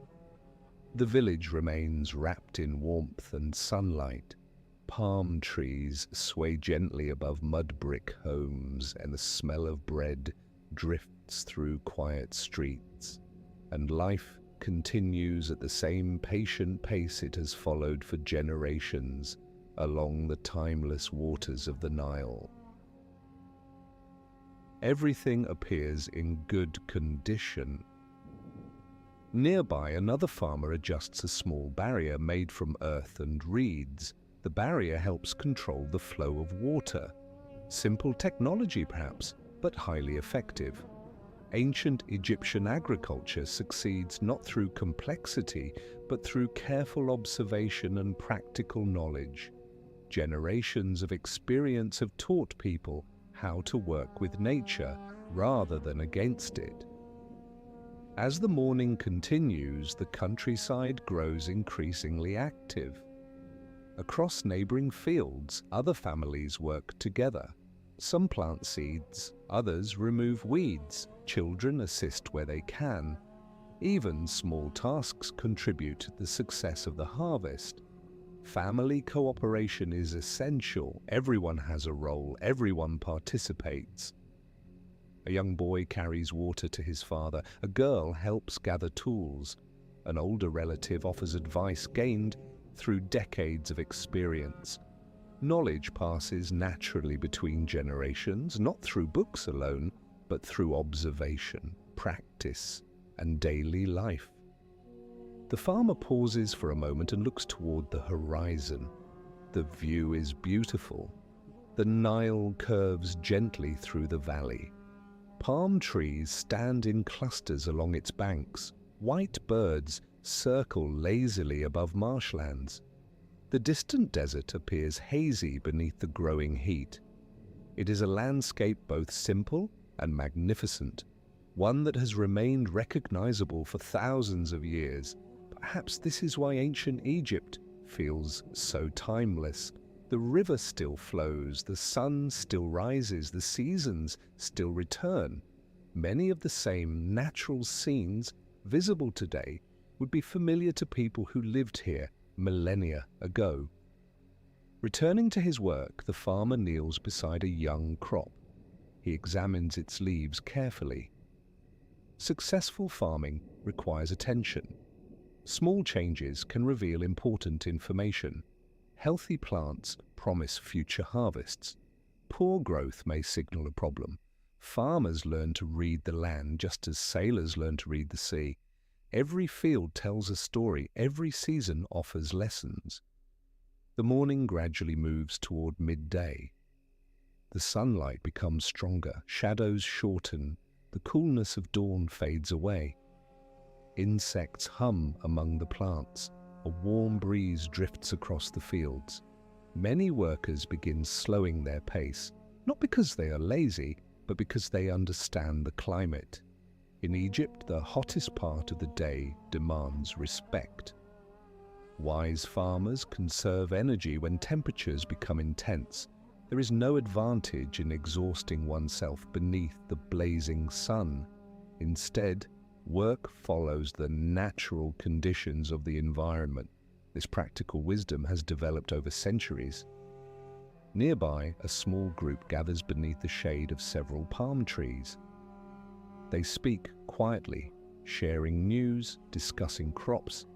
The village remains wrapped in warmth and sunlight. Palm trees sway gently above mud brick homes, and the smell of bread drifts through quiet streets. And life continues at the same patient pace it has followed for generations along the timeless waters of the Nile. Everything appears in good condition. Nearby, another farmer adjusts a small barrier made from earth and reeds. The barrier helps control the flow of water. Simple technology, perhaps, but highly effective. Ancient Egyptian agriculture succeeds not through complexity, but through careful observation and practical knowledge. Generations of experience have taught people how to work with nature rather than against it. As the morning continues, the countryside grows increasingly active. Across neighboring fields, other families work together. Some plant seeds, others remove weeds. Children assist where they can. Even small tasks contribute to the success of the harvest. Family cooperation is essential. Everyone has a role. Everyone participates. A young boy carries water to his father. A girl helps gather tools. An older relative offers advice gained through decades of experience. Knowledge passes naturally between generations, not through books alone, but through observation, practice, and daily life. The farmer pauses for a moment and looks toward the horizon. The view is beautiful. The Nile curves gently through the valley. Palm trees stand in clusters along its banks. White birds circle lazily above marshlands. The distant desert appears hazy beneath the growing heat. It is a landscape both simple and magnificent, one that has remained recognizable for thousands of years. Perhaps this is why ancient Egypt feels so timeless. The river still flows, the sun still rises, the seasons still return. Many of the same natural scenes visible today would be familiar to people who lived here millennia ago. Returning to his work, the farmer kneels beside a young crop. He examines its leaves carefully. Successful farming requires attention. Small changes can reveal important information. Healthy plants promise future harvests. Poor growth may signal a problem. Farmers learn to read the land just as sailors learn to read the sea. Every field tells a story. Every season offers lessons. The morning gradually moves toward midday. The sunlight becomes stronger. Shadows shorten. The coolness of dawn fades away. Insects hum among the plants. A warm breeze drifts across the fields. Many workers begin slowing their pace, not because they are lazy, but because they understand the climate. In Egypt, the hottest part of the day demands respect. Wise farmers conserve energy when temperatures become intense. There is no advantage in exhausting oneself beneath the blazing sun. Instead, work follows the natural conditions of the environment. This practical wisdom has developed over centuries. Nearby, a small group gathers beneath the shade of several palm trees. They speak quietly, sharing news, discussing crops,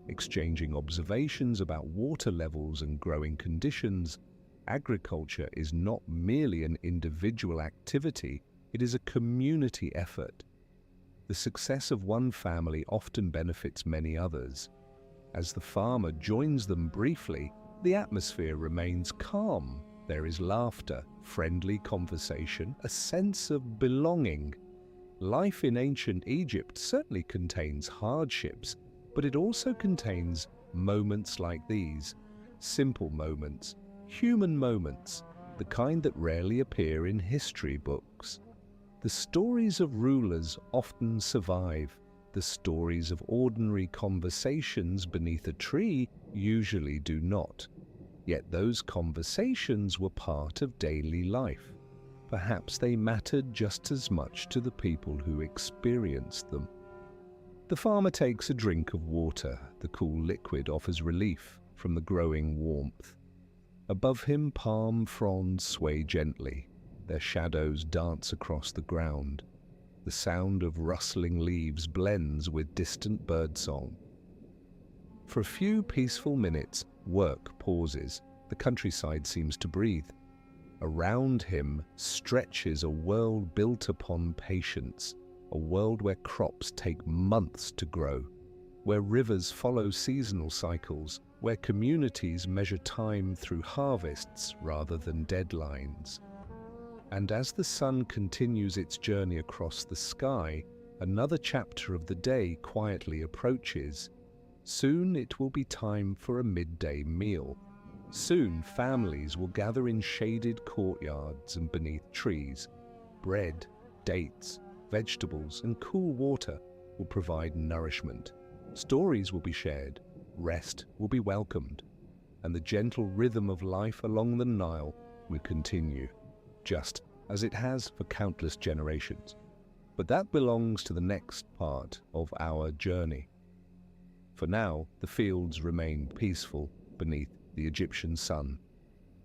exchanging observations about water levels and growing conditions. Agriculture is not merely an individual activity, it is a community effort. The success of one family often benefits many others. As the farmer joins them briefly, the atmosphere remains calm. There is laughter, friendly conversation, a sense of belonging. Life in ancient Egypt certainly contains hardships, but it also contains moments like these. Simple moments, human moments, the kind that rarely appear in history books. The stories of rulers often survive. The stories of ordinary conversations beneath a tree usually do not. Yet those conversations were part of daily life. Perhaps they mattered just as much to the people who experienced them. The farmer takes a drink of water. The cool liquid offers relief from the growing warmth. Above him, palm fronds sway gently. Their shadows dance across the ground. The sound of rustling leaves blends with distant birdsong. For a few peaceful minutes, work pauses. The countryside seems to breathe. Around him stretches a world built upon patience, a world where crops take months to grow, where rivers follow seasonal cycles, where communities measure time through harvests rather than deadlines. And as the sun continues its journey across the sky, another chapter of the day quietly approaches. Soon it will be time for a midday meal. Soon families will gather in shaded courtyards and beneath trees. Bread, dates, vegetables, and cool water will provide nourishment. Stories will be shared, rest will be welcomed, and the gentle rhythm of life along the Nile will continue, just as it has for countless generations. But that belongs to the next part of our journey. For now, the fields remain peaceful beneath the Egyptian sun.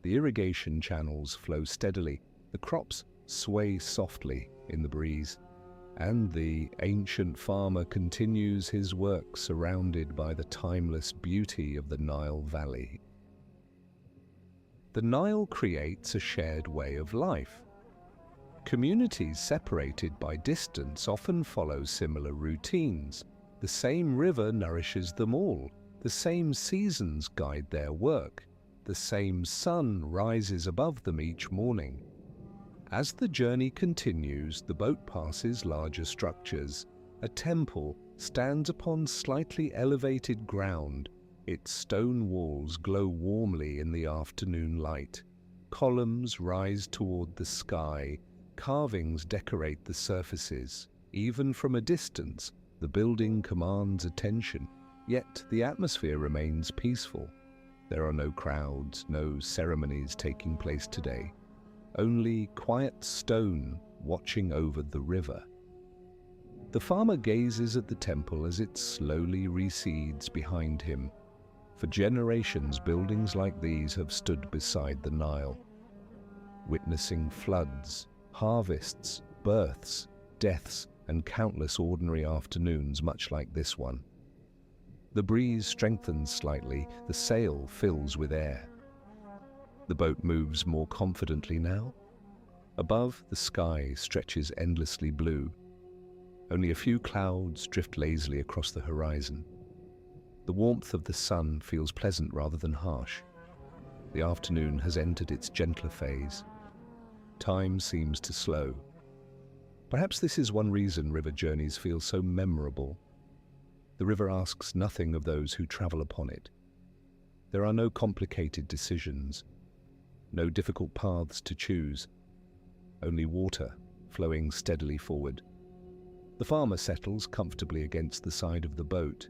The irrigation channels flow steadily, the crops sway softly in the breeze, and the ancient farmer continues his work surrounded by the timeless beauty of the Nile Valley. The Nile creates a shared way of life. Communities separated by distance often follow similar routines. The same river nourishes them all. The same seasons guide their work. The same sun rises above them each morning. As the journey continues, the boat passes larger structures. A temple stands upon slightly elevated ground. Its stone walls glow warmly in the afternoon light. Columns rise toward the sky. Carvings decorate the surfaces. Even from a distance, the building commands attention. Yet the atmosphere remains peaceful. There are no crowds, no ceremonies taking place today. Only quiet stone watching over the river. The farmer gazes at the temple as it slowly recedes behind him. For generations, buildings like these have stood beside the Nile, witnessing floods, harvests, births, deaths, and countless ordinary afternoons much like this one. The breeze strengthens slightly, the sail fills with air. The boat moves more confidently now. Above, the sky stretches endlessly blue. Only a few clouds drift lazily across the horizon. The warmth of the sun feels pleasant rather than harsh. The afternoon has entered its gentler phase. Time seems to slow. Perhaps this is one reason river journeys feel so memorable. The river asks nothing of those who travel upon it. There are no complicated decisions, no difficult paths to choose, only water flowing steadily forward. The farmer settles comfortably against the side of the boat.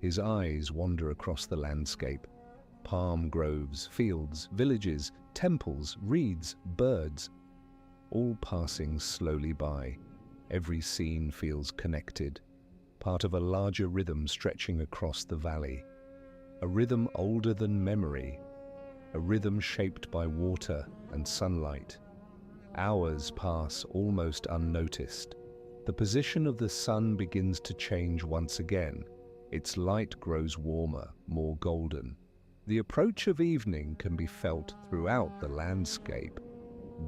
His eyes wander across the landscape. Palm groves, fields, villages, temples, reeds, birds, all passing slowly by. Every scene feels connected, part of a larger rhythm stretching across the valley. a rhythm older than memory, a rhythm shaped by water and sunlight. Hours pass almost unnoticed. The position of the sun begins to change once again. Its light grows warmer, more golden. The approach of evening can be felt throughout the landscape.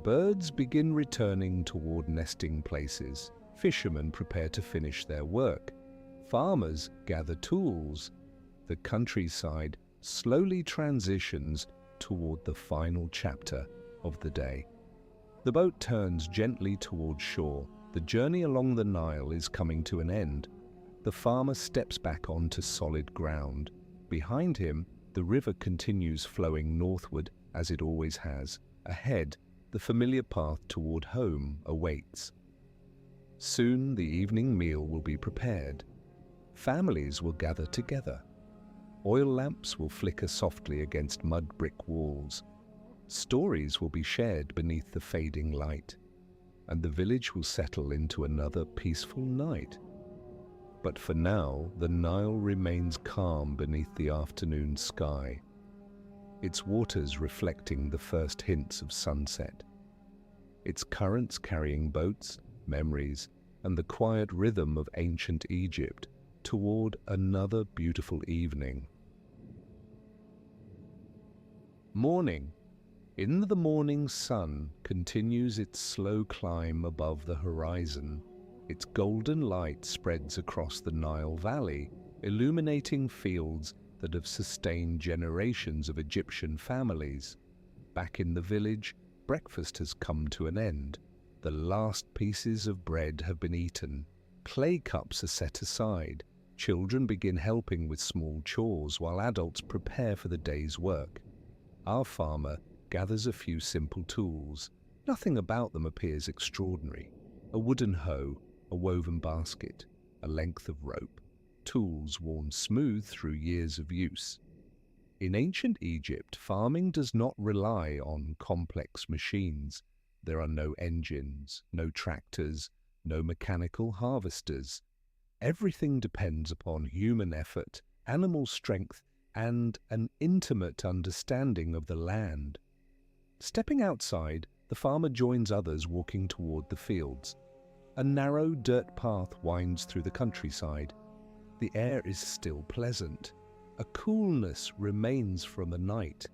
Birds begin returning toward nesting places. Fishermen prepare to finish their work. Farmers gather tools. The countryside slowly transitions toward the final chapter of the day. The boat turns gently toward shore. The journey along the Nile is coming to an end. The farmer steps back onto solid ground. Behind him, the river continues flowing northward as it always has. Ahead, the familiar path toward home awaits. Soon the evening meal will be prepared. Families will gather together. Oil lamps will flicker softly against mud brick walls. Stories will be shared beneath the fading light, and the village will settle into another peaceful night. But for now, the Nile remains calm beneath the afternoon sky, its waters reflecting the first hints of sunset, its currents carrying boats, memories, and the quiet rhythm of ancient Egypt toward another beautiful evening. Morning. In the morning, sun continues its slow climb above the horizon. Its golden light spreads across the Nile Valley, illuminating fields that have sustained generations of Egyptian families. Back in the village, breakfast has come to an end. The last pieces of bread have been eaten. Clay cups are set aside. Children begin helping with small chores while adults prepare for the day's work. Our farmer gathers a few simple tools. Nothing about them appears extraordinary. A wooden hoe, a woven basket, a length of rope, tools worn smooth through years of use. In ancient Egypt, farming does not rely on complex machines. There are no engines, no tractors, no mechanical harvesters. Everything depends upon human effort, animal strength, and an intimate understanding of the land. Stepping outside, the farmer joins others walking toward the fields. A narrow dirt path winds through the countryside. The air is still pleasant. A coolness remains from the night.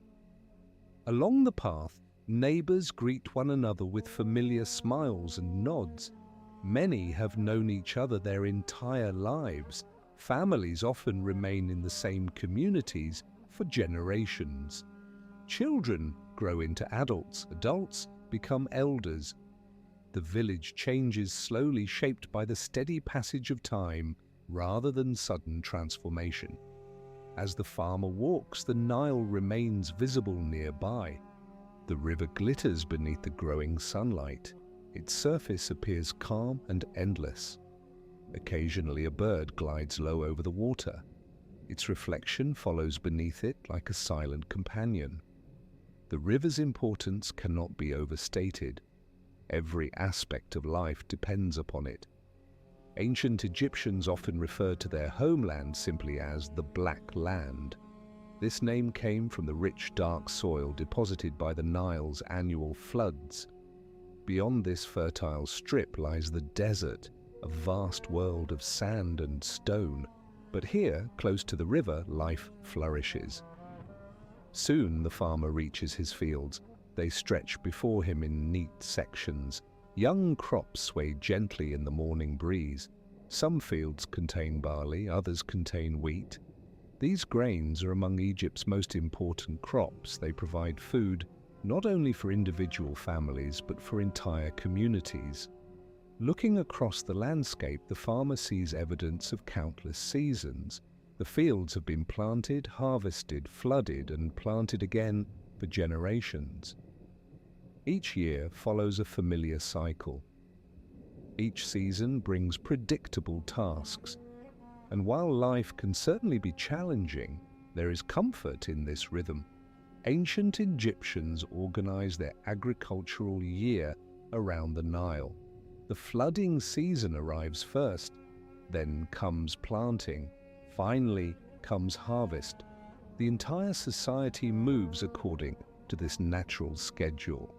Along the path, neighbors greet one another with familiar smiles and nods. Many have known each other their entire lives. Families often remain in the same communities for generations. Children grow into adults, adults become elders. The village changes slowly, shaped by the steady passage of time rather than sudden transformation. As the farmer walks, the Nile remains visible nearby. The river glitters beneath the growing sunlight. Its surface appears calm and endless. Occasionally a bird glides low over the water. Its reflection follows beneath it like a silent companion. The river's importance cannot be overstated. Every aspect of life depends upon it. Ancient Egyptians often referred to their homeland simply as the Black Land. This name came from the rich, dark soil deposited by the Nile's annual floods. Beyond this fertile strip lies the desert, a vast world of sand and stone. But here, close to the river, life flourishes. Soon the farmer reaches his fields. They stretch before him in neat sections. Young crops sway gently in the morning breeze. Some fields contain barley, others contain wheat. These grains are among Egypt's most important crops. They provide food not only for individual families, but for entire communities. Looking across the landscape, the farmer sees evidence of countless seasons. The fields have been planted, harvested, flooded, and planted again for generations. Each year follows a familiar cycle. Each season brings predictable tasks. And while life can certainly be challenging, there is comfort in this rhythm. Ancient Egyptians organized their agricultural year around the Nile. The flooding season arrives first, then comes planting, finally comes harvest. The entire society moves according to this natural schedule.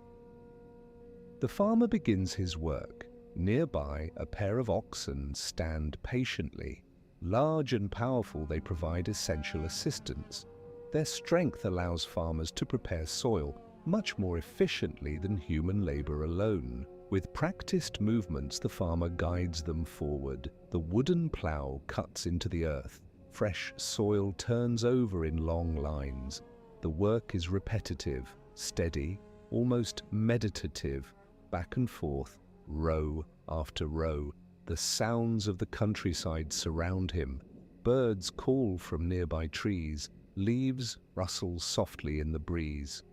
The farmer begins his work. Nearby, a pair of oxen stand patiently. Large and powerful, they provide essential assistance. Their strength allows farmers to prepare soil much more efficiently than human labor alone. With practiced movements, the farmer guides them forward. The wooden plow cuts into the earth. Fresh soil turns over in long lines. The work is repetitive, steady, almost meditative, back and forth, row after row. The sounds of the countryside surround him. Birds call from nearby trees. Leaves rustle softly in the breeze.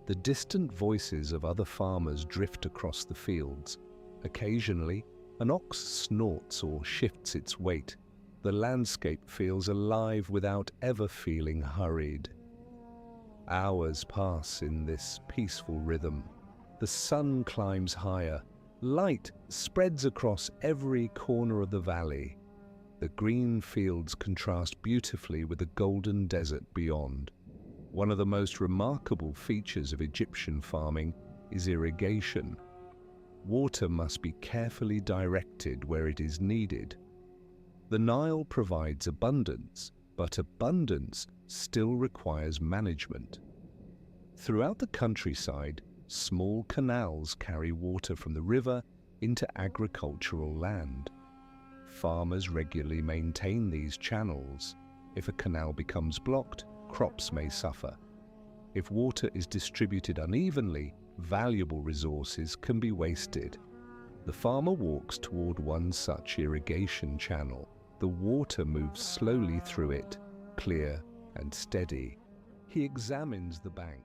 The distant voices of other farmers drift across the fields. Occasionally, an ox snorts or shifts its weight. The landscape feels alive without ever feeling hurried. Hours pass in this peaceful rhythm. The sun climbs higher. Light spreads across every corner of the valley. The green fields contrast beautifully with the golden desert beyond. One of the most remarkable features of Egyptian farming is irrigation. Water must be carefully directed where it is needed. The Nile provides abundance, but abundance still requires management. Throughout the countryside, small canals carry water from the river into agricultural land. Farmers regularly maintain these channels. If a canal becomes blocked, crops may suffer. If water is distributed unevenly, valuable resources can be wasted. The farmer walks toward one such irrigation channel. The water moves slowly through it, clear and steady. He examines the bank.